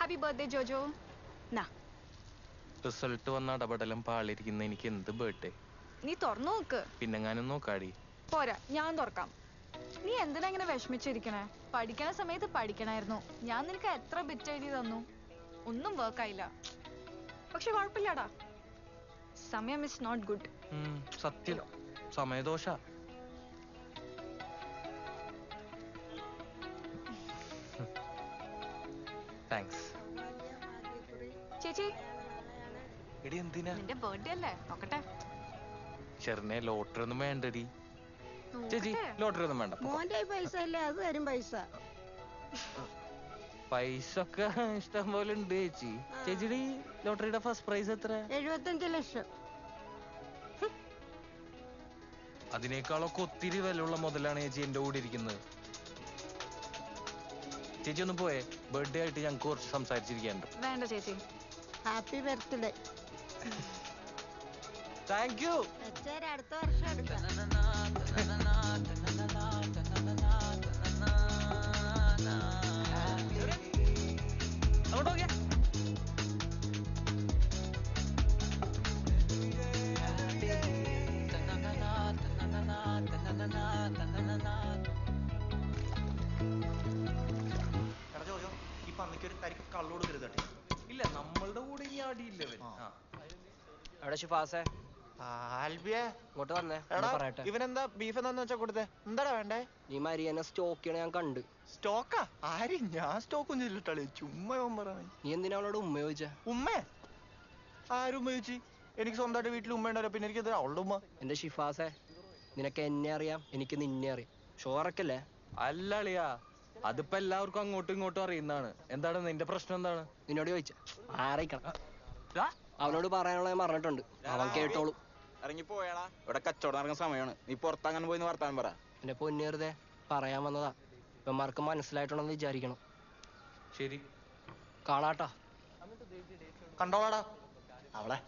Happy birthday Jojo. Result വന്ന ഇടപെടലും പാളിരിക്കുന്ന എനിക്ക് എന്ത് ബർത്ത്ഡേ? നീ തുറന്നു നോക്ക്. പിന്നെ ഞാനും നോക്കാടി. പോരാ, ഞാൻ തുറക്കാം. നീ എന്തിനാ ഇങ്ങനെ വിഷമിച്ചിരിക്കണേ? പഠിക്കണ സമയത്ത് പഠിക്കണായിരുന്നു. ഞാൻ നിനക്ക് എത്ര ബിറ്റ് എഴുതി തന്നു, ഒന്നും വർക്കായില്ല. പക്ഷെ കുഴപ്പമില്ലടാ, സമയം ഇസ് നോട്ട് ഗുഡ്. സത്യം, സമയദോഷ. താങ്ക്സ് ചേച്ചി. എടി എന്തിനാ? നിന്റെ ബർത്ത്ഡേ അല്ലേ, നോക്കട്ടെ. ചെറിയ ലോട്ടറി ഒന്നും വേണ്ടടി ചേച്ചി. ലോട്ടറി ഒന്നും വേണ്ട. മോന്റെ പൈസ അല്ലേ, അത് തരും പൈസ. പൈസ ഒക്കെ ഇഷ്ടം പോലെ ഉണ്ട് ചേച്ചി. ചേച്ചിയുടെ ലോട്ടറിയുടെ ഫസ്റ്റ് പ്രൈസ് എത്ര? 75 ലക്ഷം. അതിനേക്കാളൊക്കെ ഒത്തിരി വിലയുള്ള മുതലാണ് ചേച്ചി എന്റെ കൂടെ ഇരിക്കുന്നത്. ചേച്ചി ഒന്ന് പോയേ, ബർത്ത്ഡേ ആയിട്ട് ഞങ്ങൾക്ക് കുറച്ച് സംസാരിച്ചിരിക്കാനുണ്ട്. വേണ്ട ചേച്ചി. Happy birthday. Thank you. അടുത്ത വർഷം എടുക്കാം. ഇല്ല, നമ്മളുടെ കൂടെ ഇനി ആടിയില്ല. എവിടെ ഷിഫാസേ? ഇങ്ങോട്ട് വന്നേ, പറയട്ടെ. ഇവനെന്താ ബീഫ് എന്താന്ന് വെച്ചാ കൊടുത്തേ? എന്താടാ വേണ്ടേ? നീ മരിയനെ സ്റ്റോക്ക് ചെയ്യണ ഞാൻ കണ്ട്. സ്റ്റോക്കാ? ആര്? ഞാൻ സ്റ്റോക്കൊന്നും ഇല്ലട്ടാളി, ചുമ്മാ പറഞ്ഞു. നീ എന്തിനാ അവളോട് ഉമ്മ ചോദിച്ചാ? ഉമ്മേ? ആരും ഉമ്മ ചോദിച്ചു? എനിക്ക് സ്വന്തമായിട്ട് വീട്ടിൽ ഉമ്മ ഉണ്ടല്ലോ, പിന്നെ എനിക്ക് അവളുടെ ഉമ്മ. എന്റെ ഷിഫാസേ, നിനക്ക് എന്നെ അറിയാം, എനിക്ക് നിന്നെ അറിയാം. ഷോറക്കല്ലേ? അല്ലളിയാ, അതിപ്പോ എല്ലാവർക്കും അങ്ങോട്ടും ഇങ്ങോട്ടും അറിയുന്നതാണ്. എന്താണ് നിന്റെ പ്രശ്നം? എന്താണ്? നിന്നോട് ചോദിച്ചാ ആരയിക്കണം? അവനോട് പറയാനുള്ള ഞാൻ പറഞ്ഞിട്ടുണ്ട്, അവൻ കേട്ടോളൂ. ഇറങ്ങിപ്പോയാടാ, ഇവിടെ കച്ചവടം നടക്കുന്ന സമയമാണ്. നീ പുറത്തങ്ങനെ പോയി വർത്താനം പറ. എന്റെ പൊന്നേറുതെ പറയാൻ വന്നതാ. ഇവന്മാർക്ക് മനസ്സിലായിട്ടുണ്ടെന്ന് വിചാരിക്കണം. ശരി, കാണാട്ടാ. കണ്ടോളാടാ അവളെ.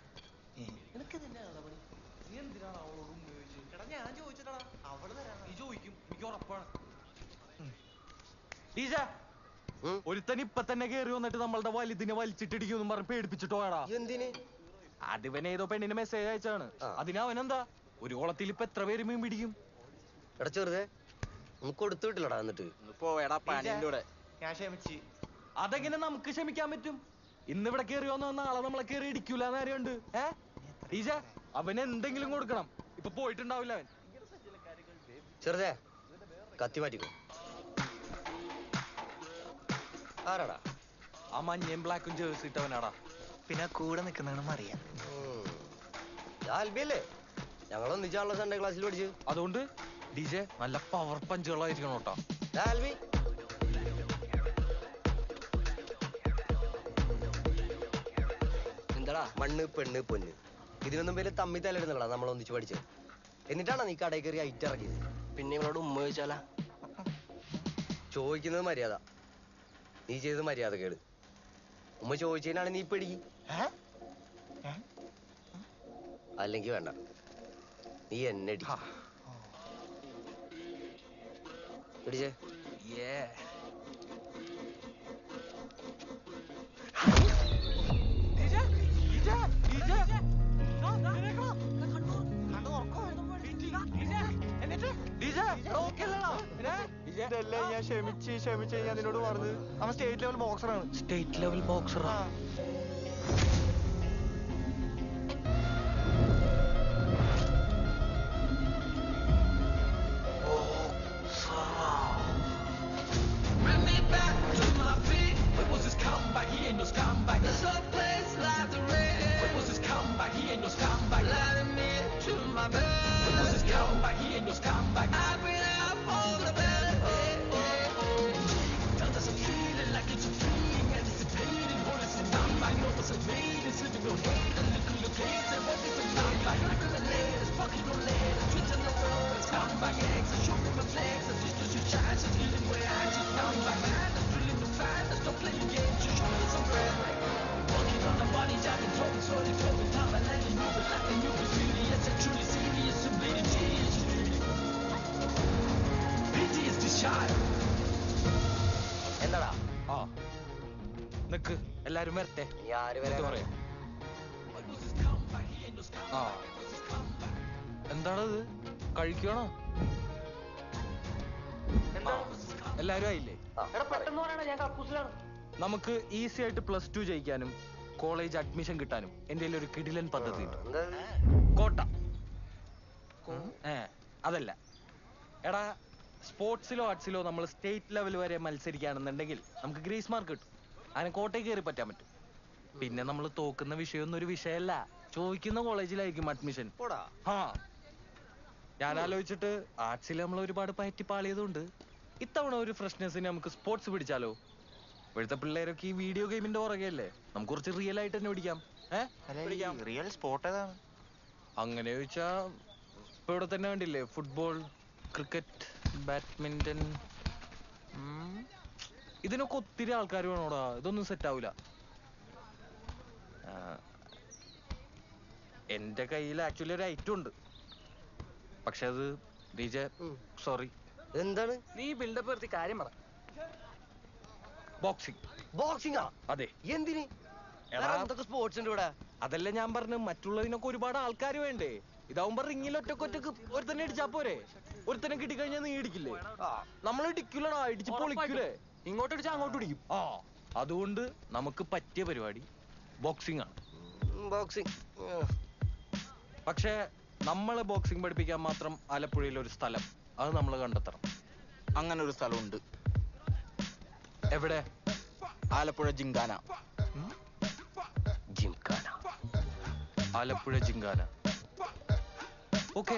ഒരുത്തൻ ഇപ്പൊ തന്നെ കേറി വന്നിട്ട് നമ്മളുടെ വലുതിനെ വലിച്ചിട്ടിടിക്കും പറഞ്ഞ് പേടിപ്പിച്ചിട്ടോ. എന്തിന്? അതിവൻ ഏതോ പെണ്ണിന് മെസ്സേജ് അയച്ചാണ്. അതിനവനെന്താ, ഒരു കുളത്തിൽ ഇപ്പൊ എത്ര പേര് മീൻ പിടിക്കും? എടാ ചെറുതെ, കൊടുത്തു വിട്ടില്ലടാ. എന്നിട്ട് പോയടാ പാനിന്റെ കൂടെ. ഞാൻ ക്ഷമിച്ച്. അതെങ്ങനെ നമുക്ക് ക്ഷമിക്കാൻ പറ്റും? ഇന്നിവിടെ കേറി വന്ന നാളെ നമ്മളെ കേറി ഇടിക്കൂലെന്ന് ആരുണ്ട്? ടീച്ച, അവന് എന്തെങ്കിലും കൊടുക്കണം. ഇപ്പൊ പോയിട്ടുണ്ടാവില്ല അവൻ. ചെറുതെ, കത്തി മാറ്റിക്കോ. ആരാടാ? ആ മഞ്ഞയും ബ്ലാക്കും ജേഴ്സി ഇട്ടവനാടാ. പിന്നെ കൂടെ നിൽക്കുന്നതാണ് മറിയാം. ആൽബിയല്ലേ? ഞങ്ങളൊന്നിച്ചാണല്ലോ സൺഡേ ക്ലാസ്സിൽ പഠിച്ചു. അതുകൊണ്ട് ഡിജെ നല്ല പവർ പഞ്ചുകളായിരിക്കണം കേട്ടോ. ആൽബി, എന്താടാ? മണ്ണ് പെണ്ണ് പൊന്ന്, ഇതിനൊന്നും പേര് തമ്മി തലയിടുന്നല്ല നമ്മളൊന്നിച്ച് പഠിച്ചത്. എന്നിട്ടാണോ നീ കടയിൽ കയറി ഐറ്റ് ഇറക്കിയത്? പിന്നെ ഇവളോട് ഉമ്മ ചോദിച്ചാലാ? ചോദിക്കുന്നത് മര്യാദ, നീ ചെയ്തത് മര്യാദ കേട്. ഉമ്മ ചോദിച്ചതിനാണ് നീ പിടിക്ക്. അല്ലെങ്കിൽ വേണ്ട, നീ എന്നെ പിടിച്ചേ. ഇതല്ലേ ഞാൻ ക്ഷമിച്ച് ഞാൻ നിന്നോട് പറഞ്ഞത്. അവൻ സ്റ്റേറ്റ് ലെവൽ ബോക്സറാണ്. സ്റ്റേറ്റ് ലെവൽ ബോക്സറാ? വരട്ടെ. നീ ആര് എന്നിട്ട് വരെ പറയാം. ആ എന്താണത്, കഴിക്കണോ? എല്ലാരും ആയില്ലേ? നമുക്ക് ഈസി ആയിട്ട് +2 ജയിക്കാനും കോളേജ് അഡ്മിഷൻ കിട്ടാനും എന്റെ ഒരു കിടിലൻ പദ്ധതി ഉണ്ട്. കോട്ട. അതല്ല എടാ, സ്പോർട്സിലോ ആർട്സിലോ നമ്മൾ സ്റ്റേറ്റ് ലെവൽ വരെ മത്സരിക്കുകയാണെന്നുണ്ടെങ്കിൽ നമുക്ക് ഗ്രേസ് മാർക്ക് കിട്ടും. അതിന് കോട്ടയിൽ കയറി പറ്റാൻ പറ്റും. പിന്നെ നമ്മൾ തോക്കുന്ന വിഷയമൊന്നും ഒരു വിഷയമല്ല, ചോദിക്കുന്ന കോളേജിലായിരിക്കും അഡ്മിഷൻ. ആ ഞാൻ ആലോചിച്ചിട്ട് ആർട്സിൽ നമ്മൾ ഒരുപാട് പയറ്റിപ്പാളിയതുകൊണ്ട് ഇത്തവണ ഒരു ഫ്രഷ്നെസ്സിന് നമുക്ക് സ്പോർട്സ് പിടിച്ചാലോ? ഇപ്പോഴത്തെ പിള്ളേരൊക്കെ ഈ വീഡിയോ ഗെയിമിന്റെ പുറകെയല്ലേ, നമുക്ക് കുറച്ച് റിയൽ ആയിട്ട് തന്നെ പിടിക്കാം. റിയൽ സ്പോർട്ട് ഏതാണ്? അങ്ങനെ ചോദിച്ചാ ഇപ്പൊ ഇവിടെ തന്നെ കണ്ടില്ലേ, ഫുട്ബോൾ, ക്രിക്കറ്റ്, ബാഡ്മിന്റൺ. ഇതിനൊക്കെ ഒത്തിരി ആൾക്കാർ വേണോടാ, ഇതൊന്നും സെറ്റ് ആവൂല. എന്റെ കയ്യിൽ ആക്ച്വലി ഒരു ഐറ്റം ഉണ്ട്, പക്ഷെ അത് ഡിജെ സോറി. എന്താണ് നീ ബിൽഡപ്പ് നിർത്തി കാര്യം പറ. ബോക്സിംഗ്. ബോക്സിംഗാ? അതെ. എന്തിന്? എടാ, എന്തൊക്കെ സ്പോർട്സ് ഉണ്ട് ഇവിടെ? അതല്ല ഞാൻ പറഞ്ഞു, മറ്റുള്ളതിനൊക്കെ ഒരുപാട് ആൾക്കാർ വേണ്ടേ? ഇതാവുമ്പോ റിങ്ങിൽ ഒറ്റക്കൊറ്റക്ക് ഒരുത്തന്നെ ഇടിച്ചാ പോരെ? ഒരുത്തനെ കിട്ടിക്കഴിഞ്ഞാൽ നീ ഇടിക്കില്ലേ? നമ്മൾ ഇടിക്കൂലടാ, ഇടിച്ച് പൊളിക്കൂലേ? ഇങ്ങോട്ട് അടിച്ചാൽ അങ്ങോട്ട് ഇടിക്കും. ആ അതുകൊണ്ട് നമുക്ക് പറ്റിയ പരിപാടി ബോക്സിംഗ് ആണ്. ബോക്സിംഗ്. പക്ഷേ നമ്മളെ ബോക്സിംഗ് പഠിപ്പിക്കാൻ മാത്രം ആലപ്പുഴയിൽ ഒരു സ്ഥലം അത് നമ്മൾ കണ്ടെത്തണം. അങ്ങനെ ഒരു സ്ഥലമുണ്ട്. എവിടെ? ആലപ്പുഴ ജിങ്കാന. ജിംഖാന. ആലപ്പുഴ ജിങ്കാന. ഓക്കെ,